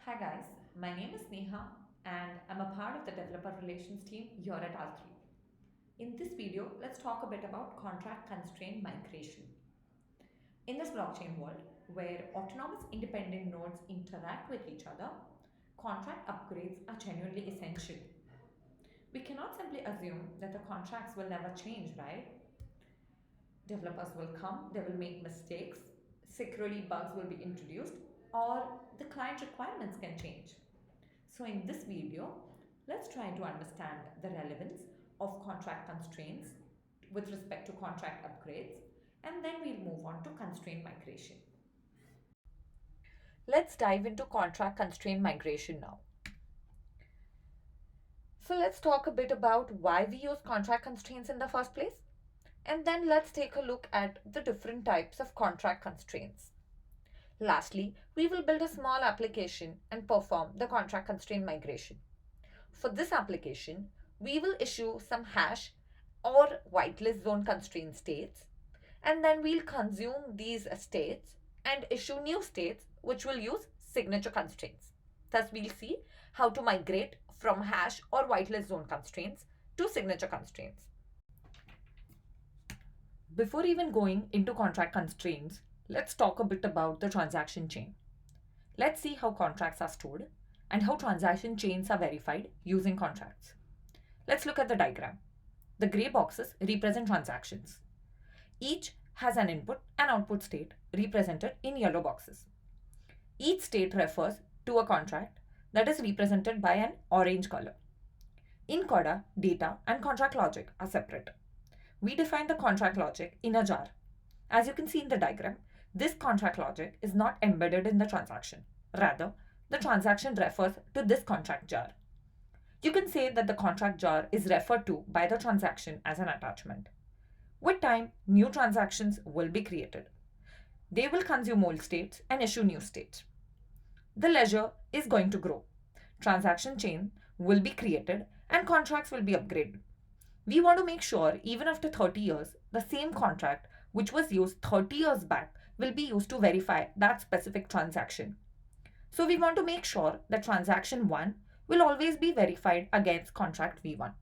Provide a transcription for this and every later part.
Hi guys, my name is Neha and I'm a part of the developer relations team here at R3. In this video, let's talk a bit about contract constraint migration. In this blockchain world, where autonomous independent nodes interact with each other, contract upgrades are genuinely essential. We cannot simply assume that the contracts will never change, right? Developers will come, they will make mistakes, security bugs will be introduced, or the client requirements can change. So in this video, let's try to understand the relevance of contract constraints with respect to contract upgrades, and then we'll move on to constraint migration. Let's dive into contract constraint migration now. So let's talk a bit about why we use contract constraints in the first place, and then let's take a look at the different types of contract constraints. Lastly, we will build a small application and perform the contract constraint migration. For this application, we will issue some hash or whitelist zone constraint states, and then we'll consume these states and issue new states which will use signature constraints. Thus, we'll see how to migrate from hash or whitelist zone constraints to signature constraints. Before even going into contract constraints, let's talk a bit about the transaction chain. Let's see how contracts are stored and how transaction chains are verified using contracts. Let's look at the diagram. The gray boxes represent transactions. Each has an input and output state represented in yellow boxes. Each state refers to a contract that is represented by an orange color. In Corda, data and contract logic are separate. We define the contract logic in a jar. As you can see in the diagram, this contract logic is not embedded in the transaction. Rather, the transaction refers to this contract jar. You can say that the contract jar is referred to by the transaction as an attachment. With time, new transactions will be created. They will consume old states and issue new states. The ledger is going to grow. Transaction chain will be created and contracts will be upgraded. We want to make sure even after 30 years, the same contract which was used 30 years back will be used to verify that specific transaction. So we want to make sure that transaction 1 will always be verified against contract V1.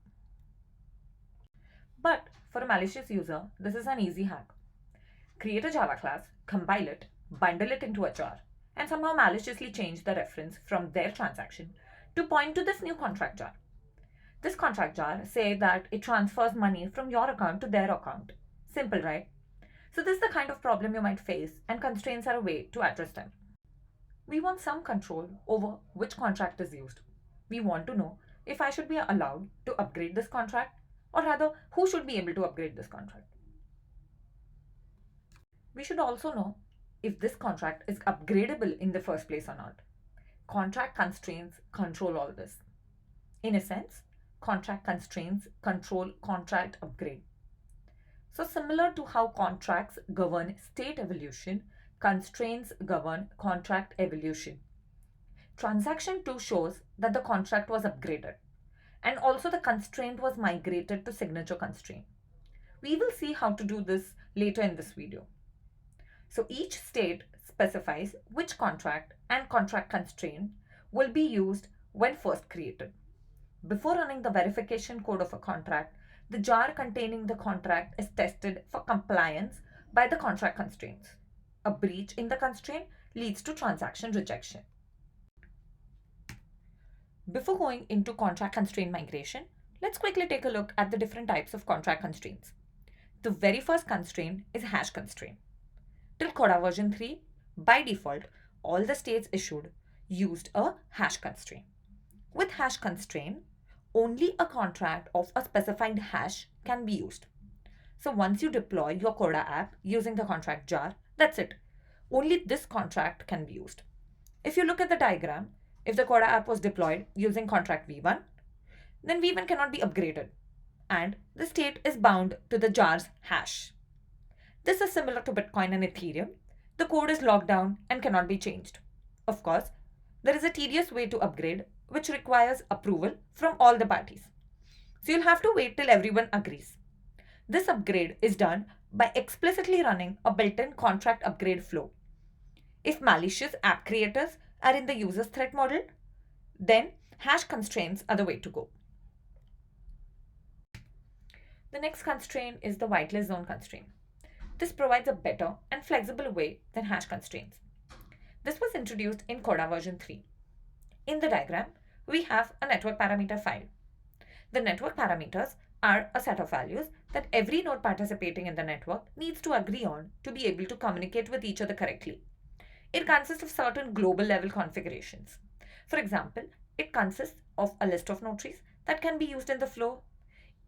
But for a malicious user, this is an easy hack. Create a Java class, compile it, bundle it into a jar, and somehow maliciously change the reference from their transaction to point to this new contract jar. This contract jar say that it transfers money from your account to their account. Simple, right? So this is the kind of problem you might face, and constraints are a way to address them. We want some control over which contract is used. We want to know if I should be allowed to upgrade this contract, or rather, who should be able to upgrade this contract. We should also know if this contract is upgradable in the first place or not. Contract constraints control all this. In a sense, contract constraints control contract upgrade. So similar to how contracts govern state evolution, constraints govern contract evolution. Transaction 2 shows that the contract was upgraded, and also the constraint was migrated to signature constraint. We will see how to do this later in this video. So each state specifies which contract and contract constraint will be used when first created. Before running the verification code of a contract, the jar containing the contract is tested for compliance by the contract constraints. A breach in the constraint leads to transaction rejection. Before going into contract constraint migration, let's quickly take a look at the different types of contract constraints. The very first constraint is hash constraint. Till Corda version 3, by default, all the states issued used a hash constraint. With hash constraint, only a contract of a specified hash can be used. So once you deploy your Corda app using the contract jar, that's it. Only this contract can be used. If you look at the diagram, if the Corda app was deployed using contract V1, then V1 cannot be upgraded and the state is bound to the jar's hash. This is similar to Bitcoin and Ethereum. The code is locked down and cannot be changed. Of course, there is a tedious way to upgrade which requires approval from all the parties. So you'll have to wait till everyone agrees. This upgrade is done by explicitly running a built-in contract upgrade flow. If malicious app creators are in the user's threat model, then hash constraints are the way to go. The next constraint is the whitelist zone constraint. This provides a better and flexible way than hash constraints. This was introduced in Corda version 3. In the diagram, we have a network parameter file. The network parameters are a set of values that every node participating in the network needs to agree on to be able to communicate with each other correctly. It consists of certain global level configurations. For example, it consists of a list of notaries that can be used in the flow.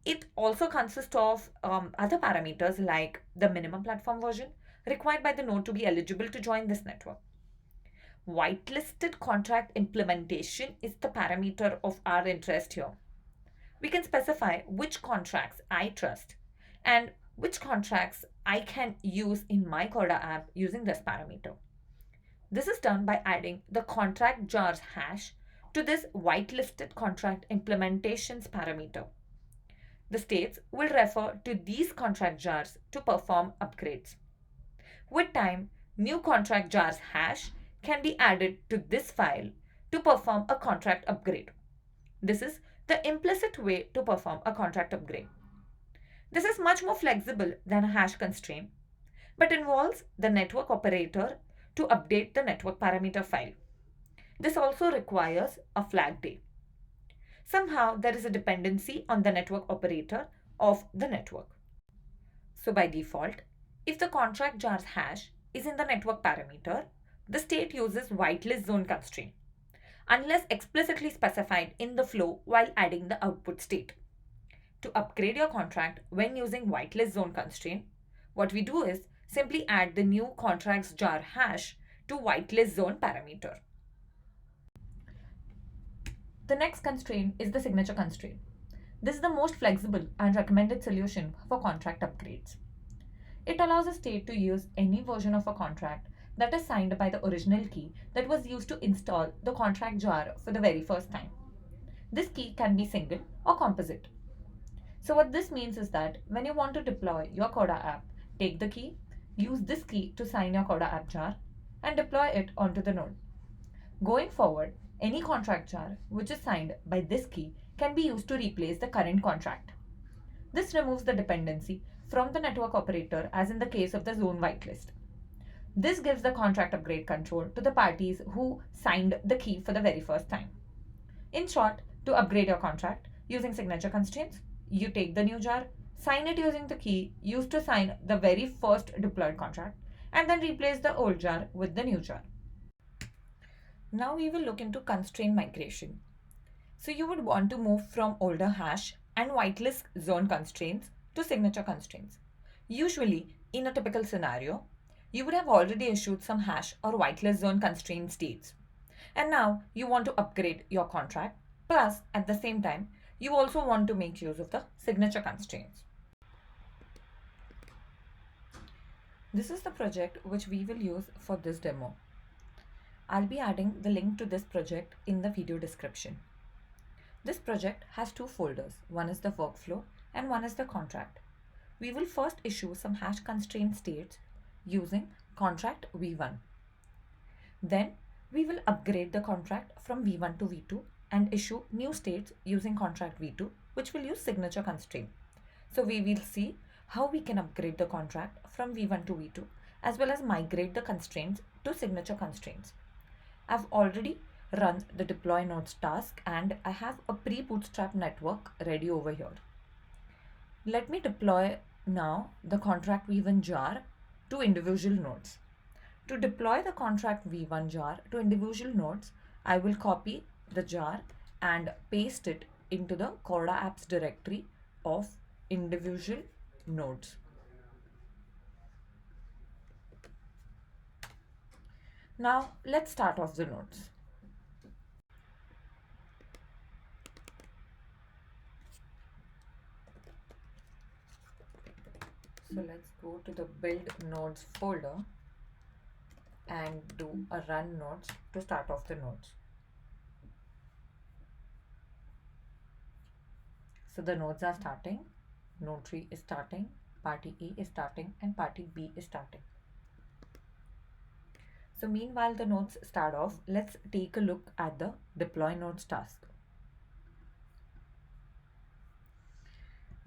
It also consists of other parameters like the minimum platform version required by the node to be eligible to join this network. Whitelisted contract implementation is the parameter of our interest here. We can specify which contracts I trust and which contracts I can use in my Corda app using this parameter. This is done by adding the contract jars hash to this whitelisted contract implementations parameter. The states will refer to these contract jars to perform upgrades. With time, new contract jars hash can be added to this file to perform a contract upgrade. This is the implicit way to perform a contract upgrade. This is much more flexible than a hash constraint, but involves the network operator to update the network parameter file. This also requires a flag day. Somehow there is a dependency on the network operator of the network. So by default, if the contract jars hash is in the network parameter, the state uses whitelist zone constraint, unless explicitly specified in the flow while adding the output state. To upgrade your contract when using whitelist zone constraint, what we do is simply add the new contracts jar hash to whitelist zone parameter. The next constraint is the signature constraint. This is the most flexible and recommended solution for contract upgrades. It allows a state to use any version of a contract that is signed by the original key that was used to install the contract jar for the very first time. This key can be single or composite. So what this means is that when you want to deploy your Corda app, take the key, use this key to sign your Corda app jar, and deploy it onto the node. Going forward, any contract jar which is signed by this key can be used to replace the current contract. This removes the dependency from the network operator as in the case of the zone whitelist. This gives the contract upgrade control to the parties who signed the key for the very first time. In short, to upgrade your contract using signature constraints, you take the new jar, sign it using the key used to sign the very first deployed contract, and then replace the old jar with the new jar. Now we will look into constraint migration. So you would want to move from older hash and whitelist zone constraints to signature constraints. Usually, in a typical scenario, you would have already issued some hash or whitelist zone constraint states. And now you want to upgrade your contract, plus at the same time, you also want to make use of the signature constraints. This is the project which we will use for this demo. I'll be adding the link to this project in the video description. This project has two folders. One is the workflow and one is the contract. We will first issue some hash constraint states using contract v1. Then we will upgrade the contract from v1 to v2 and issue new states using contract v2, which will use signature constraint. So we will see how we can upgrade the contract from v1 to v2 as well as migrate the constraints to signature constraints. I've already run the deploy nodes task and I have a pre-bootstrap network ready over here. Let me deploy now the contract v1 jar to individual nodes. To deploy the contract v1 jar to individual nodes, I will copy the jar and paste it into the Corda apps directory of individual nodes. Now let's start off the nodes. So let's go to the build nodes folder and do a run nodes to start off the nodes. So the nodes are starting, node 3 is starting, party A is starting and party B is starting. So meanwhile the nodes start off, let's take a look at the deploy nodes task.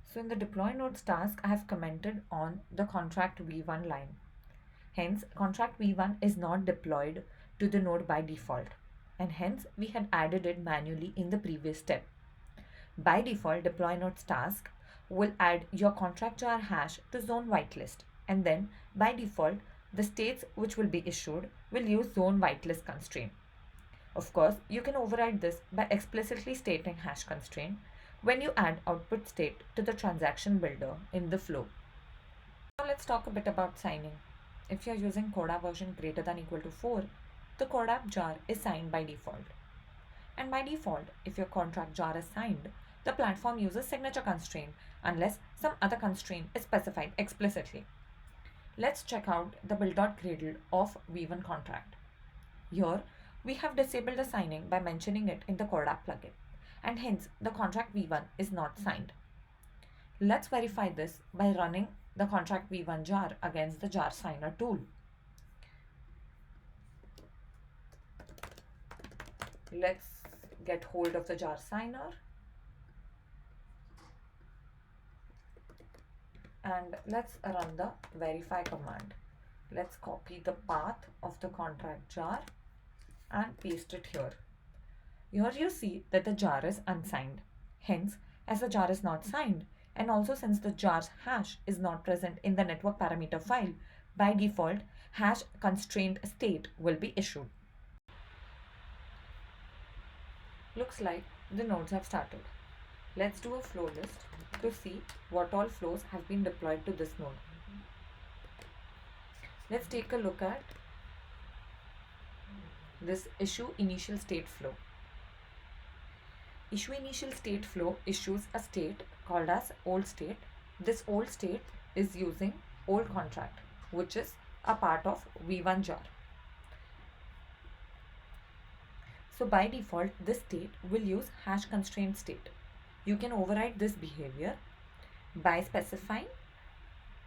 So in the deploy nodes task, I have commented on the contract v1 line. Hence, contract v1 is not deployed to the node by default, and hence we had added it manually in the previous step. By default, deploy nodes task will add your contract jar hash to zone whitelist, and then by default, the states which will be issued will use zone whitelist constraint. Of course, you can override this by explicitly stating hash constraint when you add output state to the transaction builder in the flow. Now let's talk a bit about signing. If you are using Corda version greater than equal to 4, the CorDapp jar is signed by default. And by default, if your contract jar is signed, the platform uses signature constraint unless some other constraint is specified explicitly. Let's check out the build.gradle of v1 contract. Here, we have disabled the signing by mentioning it in the CorDapp plugin, and hence the contract v1 is not signed. Let's verify this by running the contract v1 jar against the jar signer tool. Let's get hold of the jar signer and let's run the verify command. Let's copy the path of the contract jar and paste it here. Here you see that the jar is unsigned. Hence, as the jar is not signed, and also since the jar's hash is not present in the network parameter file, by default, hash constraint state will be issued. Looks like the nodes have started. Let's do a flow list to see what all flows have been deployed to this node. Let's take a look at this issue initial state flow. Issue initial state flow issues a state called as old state. This old state is using old contract, which is a part of v1 jar. So by default, this state will use hash constraint state. You can override this behavior by specifying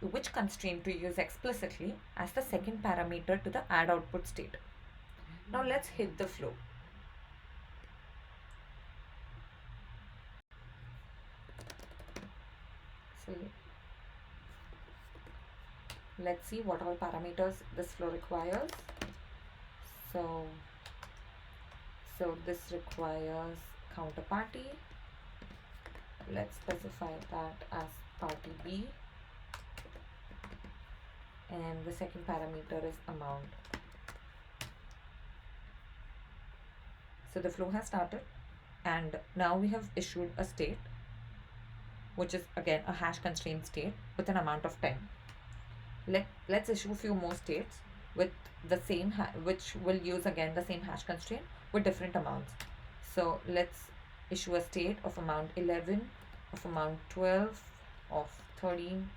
which constraint to use explicitly as the second parameter to the add output state. Now let's hit the flow. So let's see what all parameters this flow requires. So this requires counterparty. Let's specify that as party B, and the second parameter is amount. So the flow has started, and now we have issued a state, which is again a hash constraint state with an amount of 10. Let's issue a few more states with the same which will use again the same hash constraint with different amounts. So let's issue a state of amount 11, of amount 12, of 13,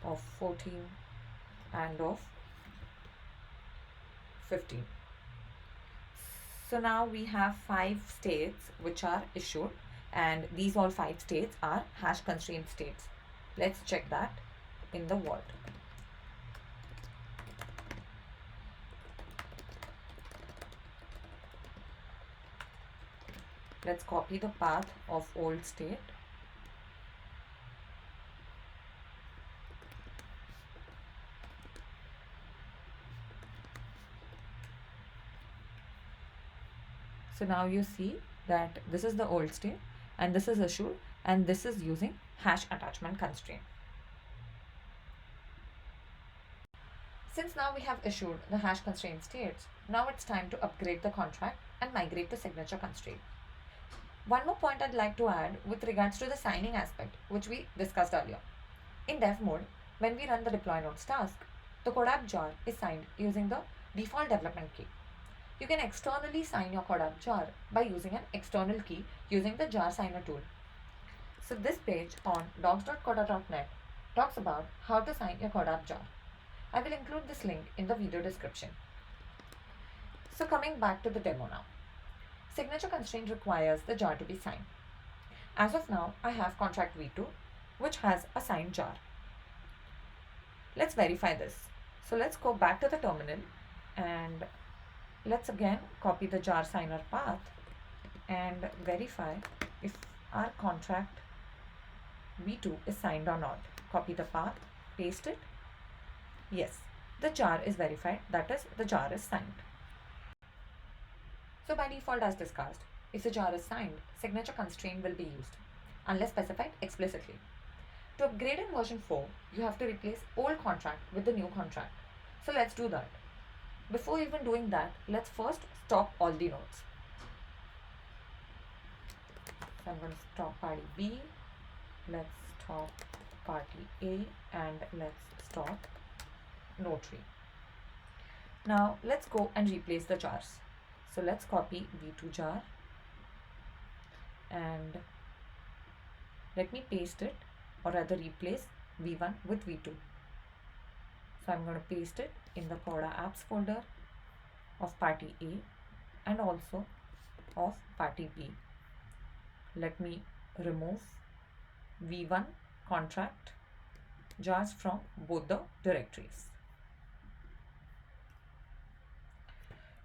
of 14, and of 15. So now we have 5 states which are issued, and these all 5 states are hash constraint states. Let's check that in the vault. Let's copy the path of old state. So now you see that this is the old state and this is issued, and this is using hash attachment constraint. Since now we have issued the hash constraint states, now it's time to upgrade the contract and migrate to signature constraint. One more point I'd like to add with regards to the signing aspect, which we discussed earlier. In dev mode, when we run the deploy nodes task, the CorDapp jar is signed using the default development key. You can externally sign your CorDapp jar by using an external key using the jar signer tool. So this page on docs.corda.net talks about how to sign your CorDapp jar. I will include this link in the video description. So coming back to the demo now. Signature constraint requires the jar to be signed. As of now, I have contract v2, which has a signed jar. Let's verify this. So let's go back to the terminal And let's again copy the jar signer path and verify if our contract v2 is signed or not. Copy the path, paste it. Yes, the jar is verified, that is, the jar is signed. So by default, as discussed, if the jar is signed, signature constraint will be used, unless specified explicitly. To upgrade in version 4, you have to replace old contract with the new contract. So let's do that. Before even doing that, let's first stop all the nodes. So I'm going to stop party B, let's stop party A, and let's stop node tree. Now let's go and replace the jars. So let's copy v2 jar and let me paste it, or rather replace v1 with v2. So I'm going to paste it in the Corda apps folder of party A and also of party B. Let me remove v1 contract jars from both the directories.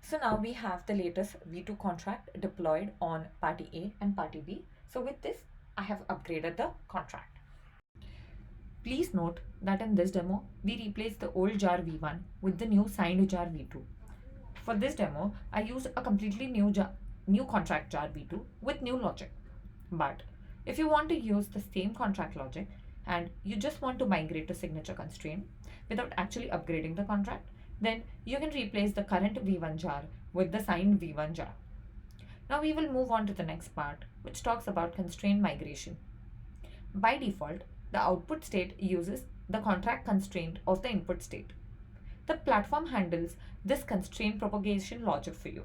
So now we have the latest v2 contract deployed on party A and party B. So with this, I have upgraded the contract. Please note that in this demo, we replaced the old jar v1 with the new signed jar v2. For this demo, I used a completely new contract jar v2 with new logic. But if you want to use the same contract logic and you just want to migrate to signature constraint without actually upgrading the contract, then you can replace the current v1 jar with the signed v1 jar. Now we will move on to the next part, which talks about constraint migration. By default, the output state uses the contract constraint of the input state. The platform handles this constraint propagation logic for you.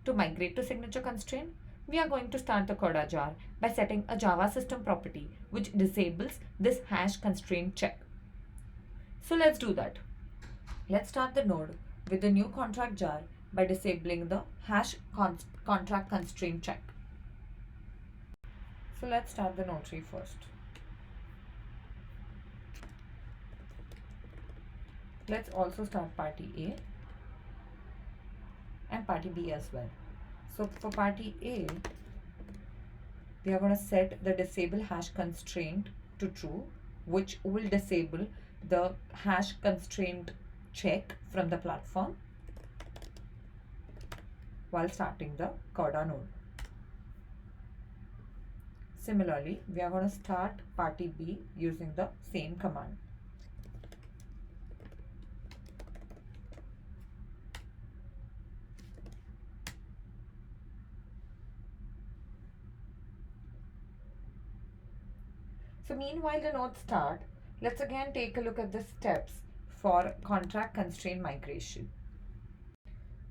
To migrate to signature constraint, we are going to start the Corda jar by setting a Java system property which disables this hash constraint check. So let's do that. Let's start the node with the new contract jar by disabling the hash contract constraint check. So let's start the node tree first. Let's also start party A and party B as well. So for party A, we are going to set the disable hash constraint to true, which will disable the hash constraint check from the platform while starting the Corda node. Similarly, we are going to start party B using the same command. So meanwhile the nodes start, let's again take a look at the steps for contract constraint migration.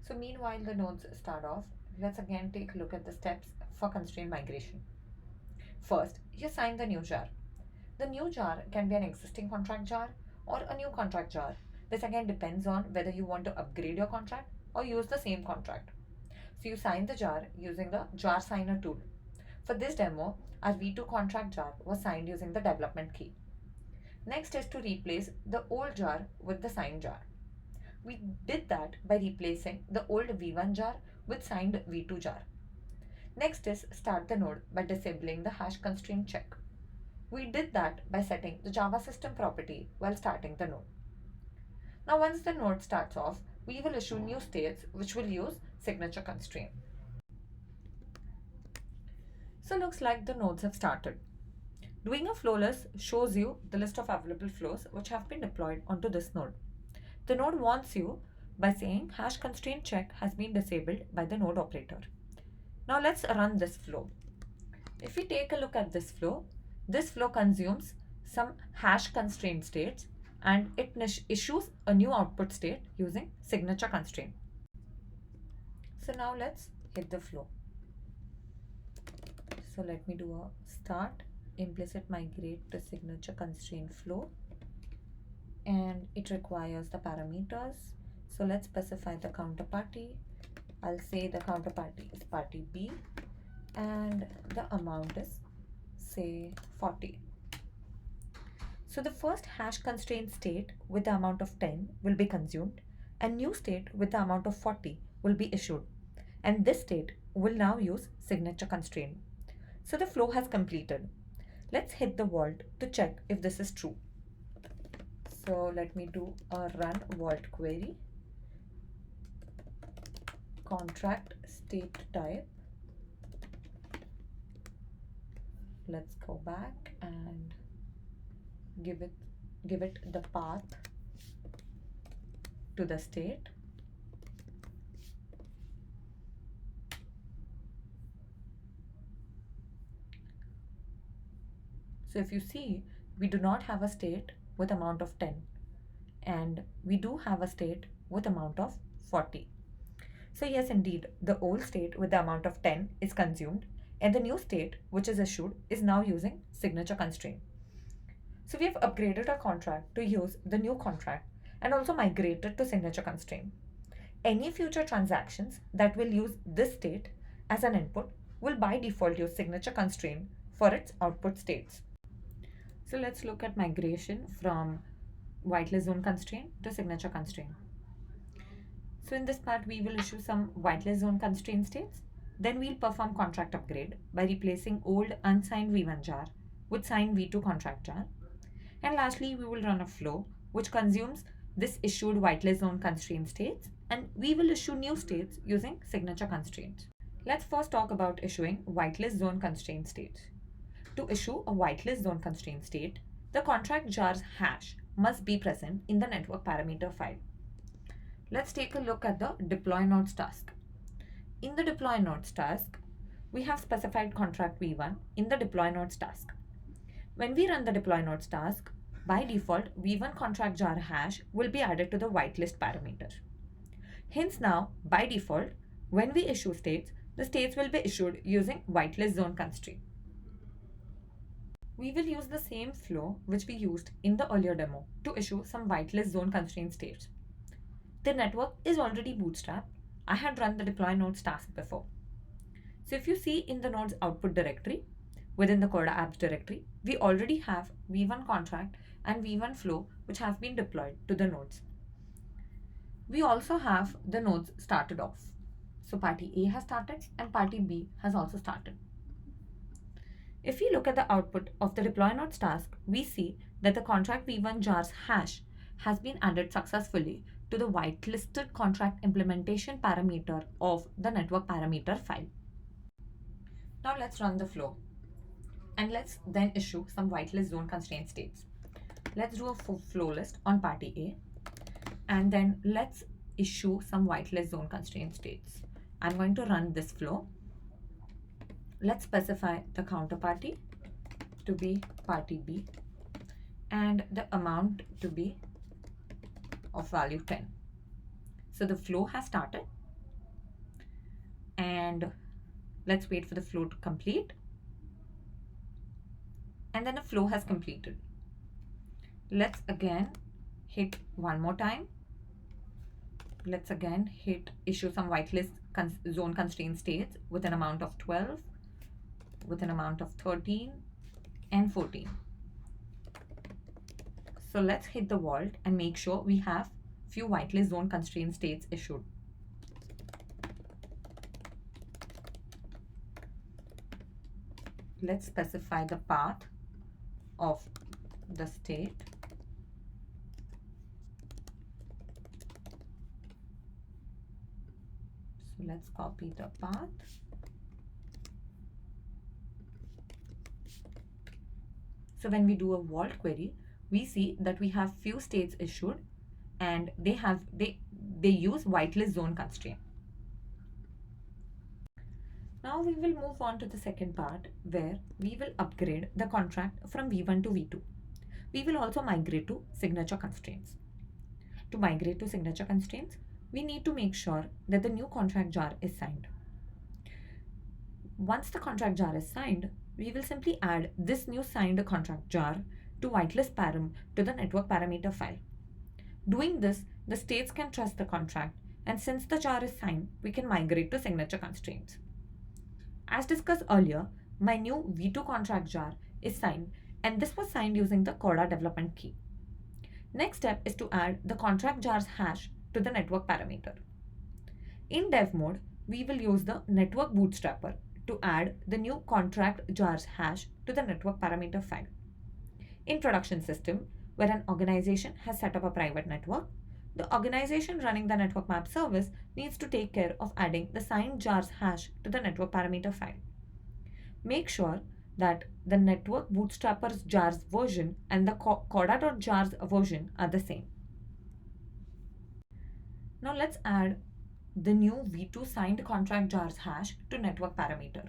So meanwhile the nodes start off, let's again take a look at the steps for constraint migration. First, you assign the new jar. The new jar can be an existing contract jar or a new contract jar. This again depends on whether you want to upgrade your contract or use the same contract. So you sign the jar using the jar signer tool. For this demo, our v2 contract jar was signed using the development key. Next is to replace the old jar with the signed jar. We did that by replacing the old v1 jar with signed v2 jar. Next is start the node by disabling the hash constraint check. We did that by setting the Java system property while starting the node. Now once the node starts off, we will issue new states which will use signature constraint. So looks like the nodes have started. Doing a flow list shows you the list of available flows which have been deployed onto this node. The node warns you by saying hash constraint check has been disabled by the node operator. Now let's run this flow. If we take a look at this flow consumes some hash constraint states and it issues a new output state using signature constraint. So now let's hit the flow. So let me do a start implicit migrate to signature constraint flow, and it requires the parameters. So let's specify the counterparty. I'll say the counterparty is party B and the amount is say 40. So the first hash constraint state with the amount of 10 will be consumed a new state with the amount of 40 will be issued, and this state will now use signature constraint. So the flow has completed. Let's hit the vault to check if this is true. So let me do a run vault query, contract state type. Let's go back and give it the path to the state. So if you see, we do not have a state with amount of 10, and we do have a state with amount of 40. So yes, indeed, the old state with the amount of 10 is consumed, and the new state which is issued is now using signature constraint. So we have upgraded our contract to use the new contract and also migrated to signature constraint. Any future transactions that will use this state as an input will by default use signature constraint for its output states. So let's look at migration from whitelist own constraint to signature constraint. So in this part, we will issue some whitelist own constraint states. Then we'll perform contract upgrade by replacing old unsigned V1 jar with signed V2 contract jar. And lastly, we will run a flow which consumes this issued whitelist zone constraint states, and we will issue new states using signature constraints. Let's first talk about issuing whitelist zone constraint states. To issue a whitelist zone constraint state, the contract jar's hash must be present in the network parameter file. Let's take a look at the deploy nodes task. In the deploy nodes task, we have specified contract V1 in the deploy nodes task. When we run the deploy nodes task, by default, V1 contract jar hash will be added to the whitelist parameter. Hence now, by default, when we issue states, the states will be issued using whitelist zone constraint. We will use the same flow which we used in the earlier demo to issue some whitelist zone constraint states. The network is already bootstrapped. I had run the deploy nodes task before. So if you see in the nodes output directory, within the Corda apps directory, we already have V1 contract and V1 flow which have been deployed to the nodes. We also have the nodes started off. So party A has started and party B has also started. If we look at the output of the deploy nodes task, we see that the contract V1 jar's hash has been added successfully to the whitelisted contract implementation parameter of the network parameter file. Now let's run the flow. And let's then issue some whitelist zone constraint states. Let's do a flow list on party A, and then let's issue some whitelist zone constraint states. I'm going to run this flow. Let's specify the counterparty to be party B and the amount to be of value 10. So the flow has started, and let's wait for the flow to complete. And then the flow has completed. Let's again hit one more time. Let's again hit issue some whitelist zone constraint states with an amount of 12, with an amount of 13 and 14. So let's hit the vault and make sure we have few whitelist zone constraint states issued. Let's specify the path of the state. So let's copy the path. So when we do a vault query, we see that we have few states issued, and they use whitelist zone constraint. Now we will move on to the second part, where we will upgrade the contract from V1 to V2. We will also migrate to signature constraints. To migrate to signature constraints, we need to make sure that the new contract jar is signed. Once the contract jar is signed, we will simply add this new signed contract jar to whitelist param to the network parameter file. Doing this, the states can trust the contract, and since the jar is signed, we can migrate to signature constraints. As discussed earlier, my new V2 contract jar is signed, and this was signed using the Corda development key. Next step is to add the contract jar's hash to the network parameter. In dev mode, we will use the network bootstrapper to add the new contract jars hash to the network parameter file. In production system, where an organization has set up a private network, the organization running the network map service needs to take care of adding the signed jars hash to the network parameter file. Make sure that the network bootstrapper's jars version and the Corda.jars version are the same. Now let's add the new v2 signed contract jars hash to network parameter.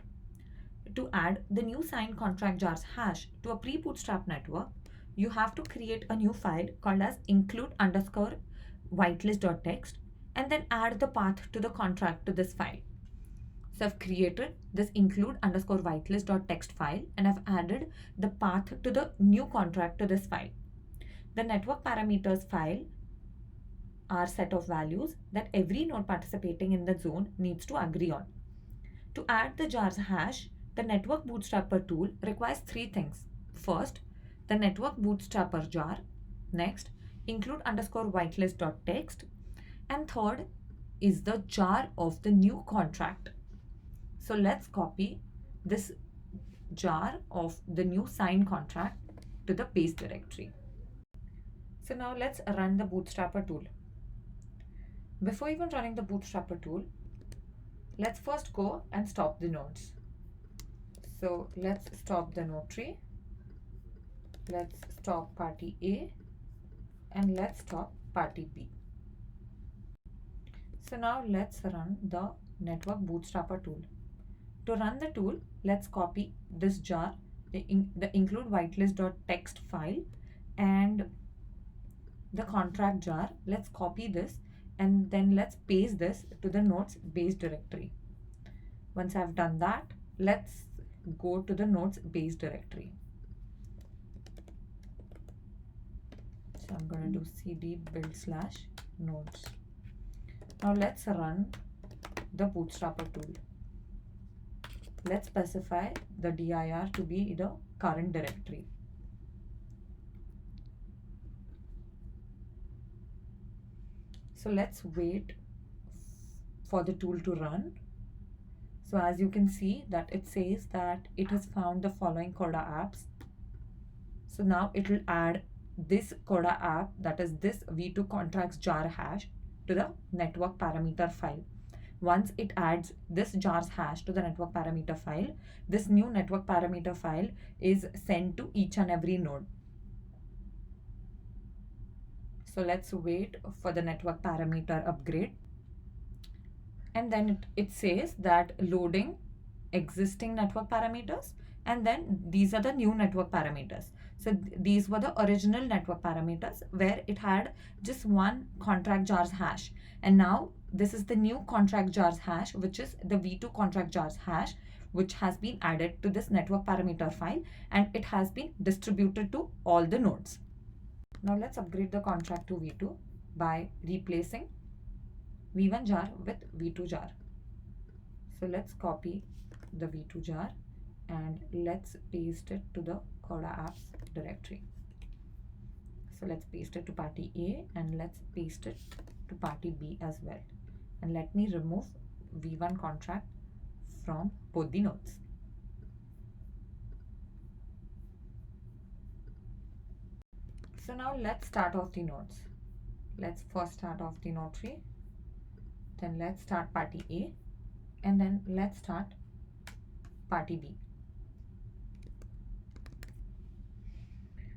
To add the new signed contract jars hash to a pre-bootstrap network, you have to create a new file called as include_whitelist.txt and then add the path to the contract to this file. So I've created this include_whitelist.txt file and I've added the path to the new contract to this file. The network parameters file are set of values that every node participating in the zone needs to agree on. To add the jars hash, the network bootstrapper tool requires three things. First, the network bootstrapper jar. Next, include_whitelist.txt. And third is the jar of the new contract. So let's copy this jar of the new signed contract to the base directory. So now let's run the bootstrapper tool. Before even running the bootstrapper tool, let's first go and stop the nodes. So let's stop the node tree. Let's stop party A and let's stop party B. So now let's run the network bootstrapper tool. To run the tool, let's copy this jar, the include whitelist.txt file and the contract jar. Let's copy this and then let's paste this to the node's base directory. Once I've done that, let's go to the node's base directory. So I'm going to do cd build/nodes. Now let's run the bootstrapper tool. Let's specify the dir to be the current directory. So let's wait for the tool to run. So as you can see that it says that it has found the following Corda apps. So now it will add this Corda app, that is this v2 contracts jar hash, to the network parameter file. Once it adds this jars hash to the network parameter file, this new network parameter file is sent to each and every node. So let's wait for the network parameter upgrade. And then it says that loading existing network parameters, and then these are the new network parameters. So these were the original network parameters where it had just one contract jars hash, and now this is the new contract jars hash, which is the v2 contract jars hash, which has been added to this network parameter file and it has been distributed to all the nodes. Now let's upgrade the contract to v2 by replacing v1 jar with v2 jar. So let's copy the v2 jar and let's paste it to the Corda apps directory. So let's paste it to party A and let's paste it to party B as well. And let me remove v1 contract from both the nodes. So now let's start off the nodes. Let's first start off the node tree. Then let's start party A and then let's start party B.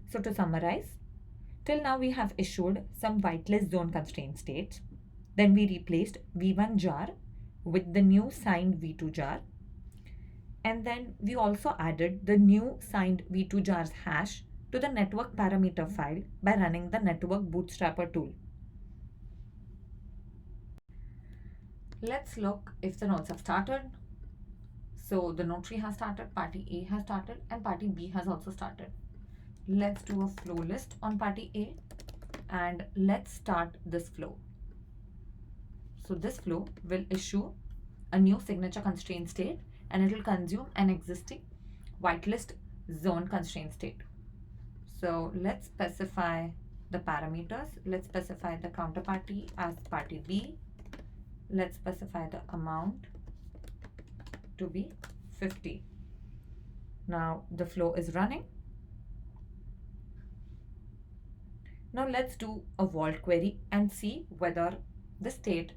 So to summarize, till now we have issued some whitelist zone constraint states. Then we replaced v1 jar with the new signed v2 jar. And then we also added the new signed v2 jars hash to the network parameter file by running the network bootstrapper tool. Let's look if the nodes have started. So the node tree has started, party A has started, and party B has also started. Let's do a flow list on party A and let's start this flow. So this flow will issue a new signature constraint state and it will consume an existing whitelist zone constraint state. So let's specify the parameters. Let's specify the counterparty as party B. Let's specify the amount to be 50. Now the flow is running. Now let's do a vault query and see whether the state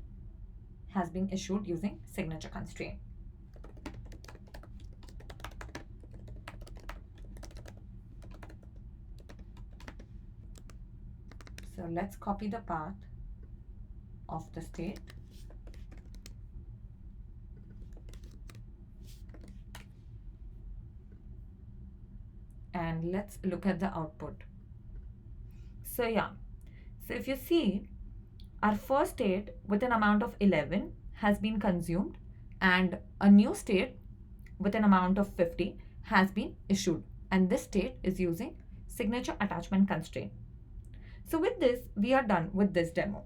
has been issued using signature constraint. So let's copy the path of the state. And let's look at the output. So yeah, so if you see, our first state with an amount of 11 has been consumed and a new state with an amount of 50 has been issued, and this state is using signature attachment constraint. So with this, we are done with this demo.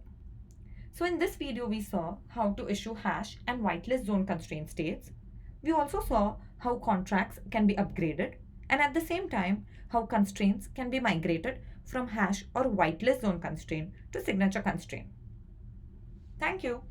So in this video, we saw how to issue hash and whitelist zone constraint states. We also saw how contracts can be upgraded, and at the same time, how constraints can be migrated from hash or whitelist zone constraint to signature constraint. Thank you.